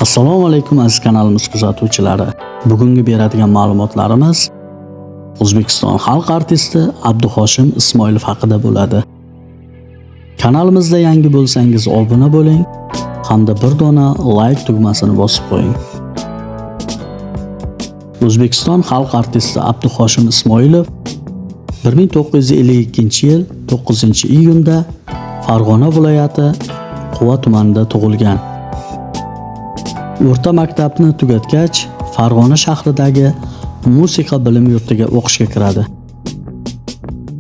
Assalomu alaykum aziz kanalimiz kuzatuvchilari. Bugungi beradigan ma'lumotlarimiz O'zbekiston xalq artisti Abduhoshim Ismoilov haqida bo'ladi. Kanalimizda yangi bo'lsangiz obuna bo'ling hamda bir dona like tugmasini bosib qo'ying. O'zbekiston xalq artisti Abduhoshim Ismoilov 1952-yil 9-iyunda Farg'ona viloyati Quva tumanida tug'ilgan. O'rta maktabni tugatgach, Farg'ona shahridagi musiqa bilim yurtiga o'qishga kiradi.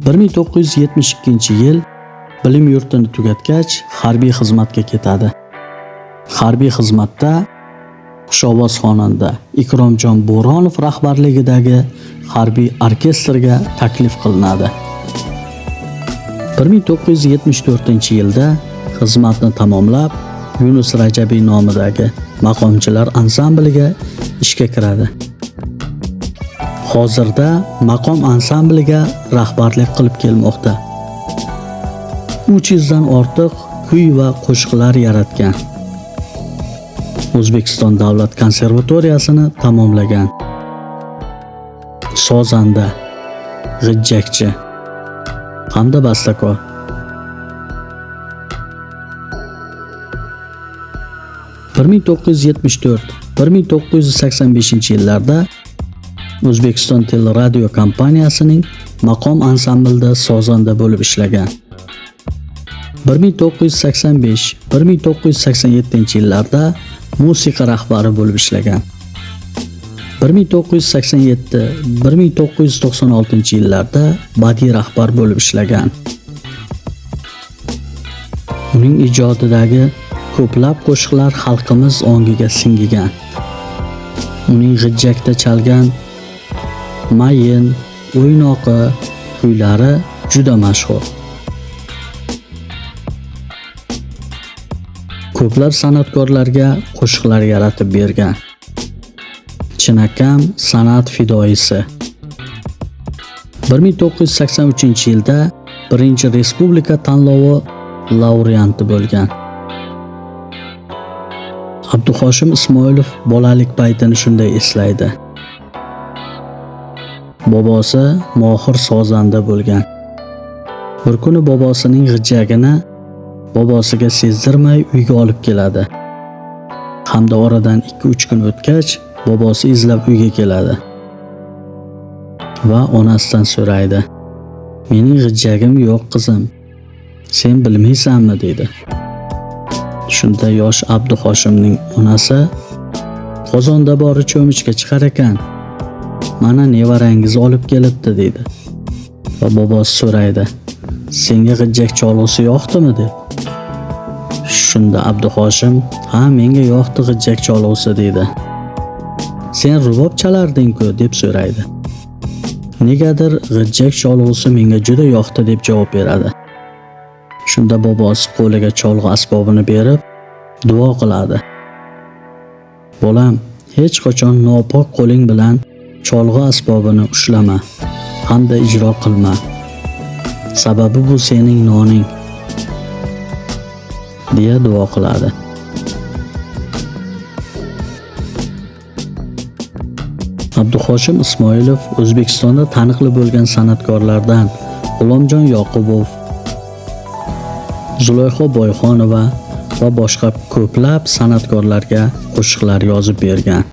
1972-yil bilim yurtini tugatgach, harbiy xizmatga ketadi. Harbiy xizmatda xushovoz xonanda Ikromjon Bo'ronov rahbarligidagi harbiy orkestrga taklif qilinadi. 1974-yilda xizmatni tamomlab, Yunus Rajabiy nomidagi maqomchilar ansambliga ishga kiradi. Hozirda maqom ansambliga rahbarlik qilib kelmoqda. 300 dan ortiq kuy va qo'shiqlar yaratgan. O'zbekiston davlat konservatoriyasini tamomlagan. Sozanda, g'ijjakchi hamda bastakor. Bir 1974-1985 yillarda O'zbekiston teleradio kompaniyasining maqom ansamblida sozanda bo'lib ishlagan. 1985-1987 yillarda musiqa rahbari bo'lib ishlagan. 1987-1996 yillarda badiiy rahbar bo'lib ishlagan. Uning ijodidagi ko'plab qo'shiqlar xalqimiz ongiga singigan. Uning g'ijjakda chalgan Mayin, O'ynoqi kuylari juda mashhur. Ko'plab san'atkorlarga qo'shiqlar yaratib bergan. Chinakam san'at fidoyisi. 1983-yilda birinchi respublika tanlovi laureati bo'lgan. Abduhoshim Ismoilov bolalik paytini shunday eslaydi. Bobosi mohir sozanda bo'lgan. Bir kuni bobosining g'ijjagini bobosiga sezdirmay uyga olib keladi. Hamda oradan 2-3 kun o'tgach, bobosi izlab uyga keladi va onasidan so'raydi: "Mening g'ijjagim yo'q qizim. Sen bilmaysanmi?" dedi. Shunda yosh Abduhoshimning onasi: "Qozonda bori cho'michga chiqar ekan. Mana nevarangiz olib kelibdi" dedi. Va bobosi so'raydi: "Senga g'ijjak cholg'usi yoqdimi?" deb. Shunda Abduhoshim: "Ha, menga yoqdi g'ijjak cholg'usi" dedi. "Sen rubob chalarding-ku?" deb so'raydi. "Negadir g'ijjak cholg'usi menga juda yoqdi" deb javob beradi. Shunda bobosi qo'liga cholg'u asbobini berib, duo qiladi. "Bolam, hech qachon nopok qo'ling bilan cholg'u asbobini ushlama hamda ijro qilma. Sababi bu sening noning" deya duo qiladi. Abduhoshim Ismoilov O'zbekistonda taniqli bo'lgan san'atkorlardan G'ulomjon Yoqubov, Zulayho Boyxonova va boshqa ko'plab san'atkorlarga qo'shiqlar yozib bergan.